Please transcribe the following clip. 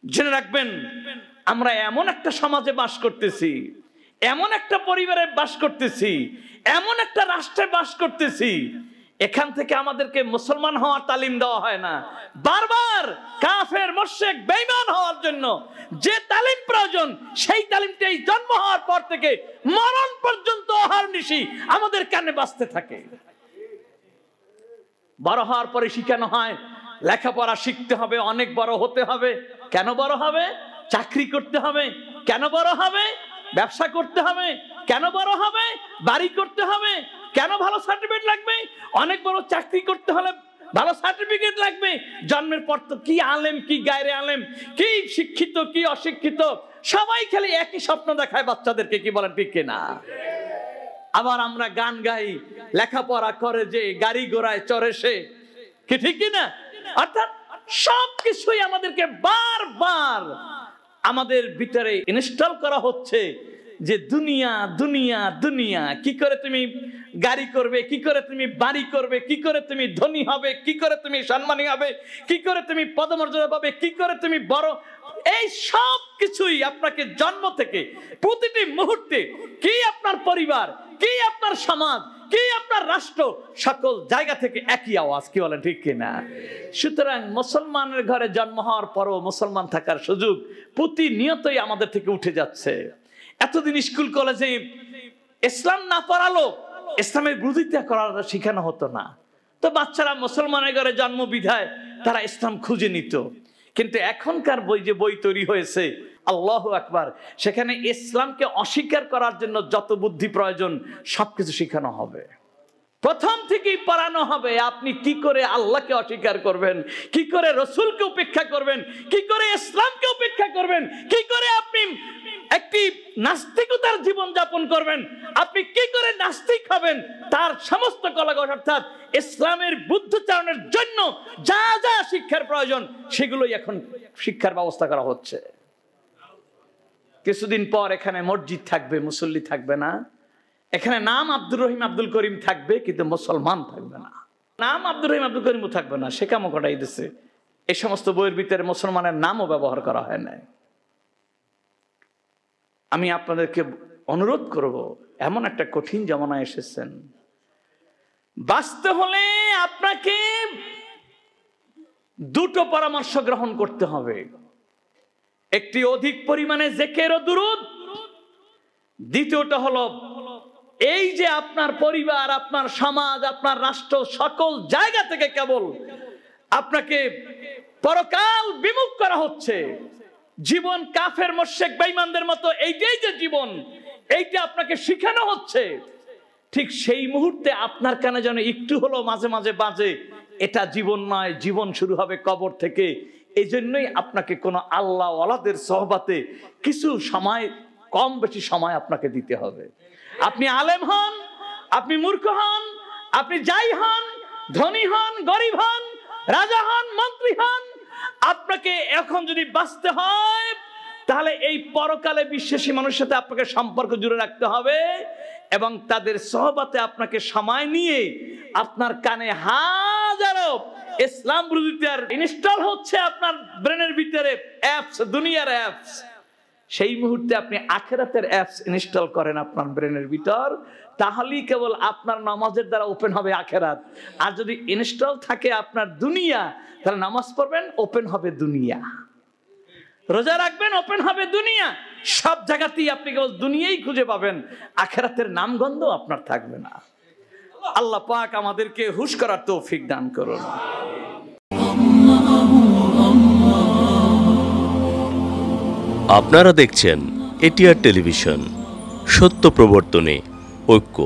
জেনে রাখবেন, আমরা এমন একটা সমাজে বাস করতেছি, এমন একটা পরিবারে বাস করতেছি, এমন একটা রাষ্ট্রে বাস করতেছি, এখান থেকে আমাদেরকে মুসলমান হওয়ার তালিম দেওয়া হয় না। বারবার কাফের মুশরিক বেঈমান হওয়ার জন্য যে তালিম প্রয়োজন, সেই তালিমটাই জন্ম হওয়ার পর থেকে মরণ পর্যন্ত অহর্নিশি আমাদের কানে বাজতে থাকে। বড় হওয়ার পরে শিখানো হয় লেখাপড়া শিখতে হবে, অনেক বড় হতে হবে। কেন বড় হবে? চাকরি করতে হবে। কেন বড় হবে? ব্যবসা করতে হবে। কেন বড় হবে? বাড়ি করতে হবে। কেন ভালো সার্টিফিকেট লাগবে? অনেক বড় চাকরি করতে হলে ভালো সার্টিফিকেট লাগবে। জন্মের পর তো কি আলেম, কি গায়রে আলেম, কি শিক্ষিত, কি অশিক্ষিত, সবাই খালি একই স্বপ্ন দেখায় বাচ্চাদেরকে। কি বলেন ঠিক কিনা? আবার আমরা গান গাই, লেখাপড়া করে যে গাড়ি ঘোড়ায় চড়ে সে, কি ঠিক কিনা? অর্থাৎ সবকিছুই আমাদেরকে বারবার আমাদের ভিতরে ইনস্টল করা হচ্ছে যে দুনিয়া দুনিয়া দুনিয়া। কি করে তুমি গাড়ি করবে, কি করে তুমি বাড়ি করবে, কি করে তুমি ধনী হবে, কি করে তুমি সম্মানী হবে, কি করে তুমি পদমর্যাদা পাবে, কি করে তুমি বড়, এই সব কিছুই আপনাকে জন্ম থেকে প্রতিটি মুহূর্তে, কি আপনার পরিবার, কি আপনার সমাজ, কি আপনার রাষ্ট্র, সকল জায়গা থেকে একই আওয়াজ। কি বলেন ঠিক কিনা? সুতরাং মুসলমানের ঘরে জন্ম হওয়ার পরও মুসলমান থাকার সুযোগ প্রতিনিয়তই আমাদের থেকে উঠে যাচ্ছে। এতদিন স্কুল কলেজে ইসলাম না পড়ালো, ইসলামের বিরোধিতা করার শেখানো হতো না, তো বাচ্চারা মুসলমানের ঘরে জন্ম বিধায় তারা ইসলাম খুঁজে নিত। কিন্তু এখনকার যে বই তৈরি হয়েছে, আল্লাহু আকবার, সেখানে ইসলামকে অস্বীকার করার জন্য যত বুদ্ধি প্রয়োজন সবকিছু শেখানো হবে। প্রথম থেকেই পড়ানো হবে আপনি কি করে আল্লাহকে অস্বীকার করবেন, কি করে রসুলকে উপেক্ষা করবেন, কি করে ইসলামকে উপেক্ষা করবেন, কি করে আপনি একটি নাস্তিকতার জীবন যাপন করবেন, আপনি কি করে নাস্তিক হবেন, তার সমস্ত কলাকৌশল, অর্থাৎ ইসলামের বুদ্ধচারণের জন্য যা যা শিক্ষার প্রয়োজন সেগুলোই এখন শিক্ষার ব্যবস্থা করা হচ্ছে। কিছুদিন পর এখানে মসজিদ থাকবে, মুসল্লি থাকবে না। এখানে নাম আব্দুর রহিম আব্দুল করিম থাকবে, কিন্তু মুসলমান থাকবে না। নাম আব্দুর রহিম আব্দুল করিমও থাকবে না, সে কামও কটাই দিচ্ছে। এই সমস্ত বইয়ের ভিতরে মুসলমানের নামও ব্যবহার করা হয় না। আমি আপনাদেরকে অনুরোধ করব, এমন একটা কঠিন জামানায় এসেছেন, বাঁচতে হলে আপনাকে দুটো পরামর্শ গ্রহণ করতে হবে। একটি অধিক পরিমাণে জিকির ও দুরূদ, দ্বিতীয়টা হলো এই যে আপনার পরিবার, আপনার সমাজ, আপনার রাষ্ট্র, সকল জায়গা থেকে কেবল আপনাকে পরকাল বিমুখ করা হচ্ছে। জীবন কাফের মুশরিক বেঈমানদের মতো এইটাই যে জীবন, এইটা আপনাকে শেখানো হচ্ছে। ঠিক সেই মুহূর্তে আপনার কানে যেন একটু হলো মাঝে মাঝে বাজে, এটা জীবন নয়, জীবন শুরু হবে কবর থেকে। এই জন্যই আপনাকে কোনো আল্লাহ ওয়ালাদের সহবাতে কিছু সময়, কম বেশি সময় আপনাকে দিতে হবে। আপনি আলেম হন, আপনি মূর্খ হন, আপনি যাই হন, ধনী হন, গরিব হন, রাজা হন, মন্ত্রী হন, আপনাকে এখন যদি বাঁচতে হয় তাহলে এই পরকালে বিশ্বাসী মানুষের সাথে আপনাকে সম্পর্ক জুড়ে রাখতে হবে এবং তাদের সহবাতে আপনাকে সময় নিয়ে আপনার কানে হাজারো ইসলাম বিরোধিতার ইনস্টল হচ্ছে আপনার ব্রেনের ভিতরে অ্যাপস, দুনিয়ার অ্যাপস। সেই মুহূর্তে আপনি আখিরাতের অ্যাপস ইনস্টল করেন আপনার ব্রেনের ভিতর, তাহলেই কেবল আপনার নামাজের দ্বারা ওপেন হবে আখিরাত। আর যদি ইনস্টল থাকে আপনার দুনিয়া, তাহলে নামাজ পড়বেন, ওপেন হবে দুনিয়া। রোজা রাখবেন, ওপেন হবে দুনিয়া। সব জায়গাতেই আপনি কেবল দুনিয়াই খুঁজে পাবেন, আখিরাতের নামগন্ধ আপনার থাকবে না। আল্লাহ পাক আমাদেরকে হুঁশ করার তৌফিক দান করুন। আপনারা দেখছেন এটিআর টেলিভিশন, সত্য প্রবর্তনে ঐক্য।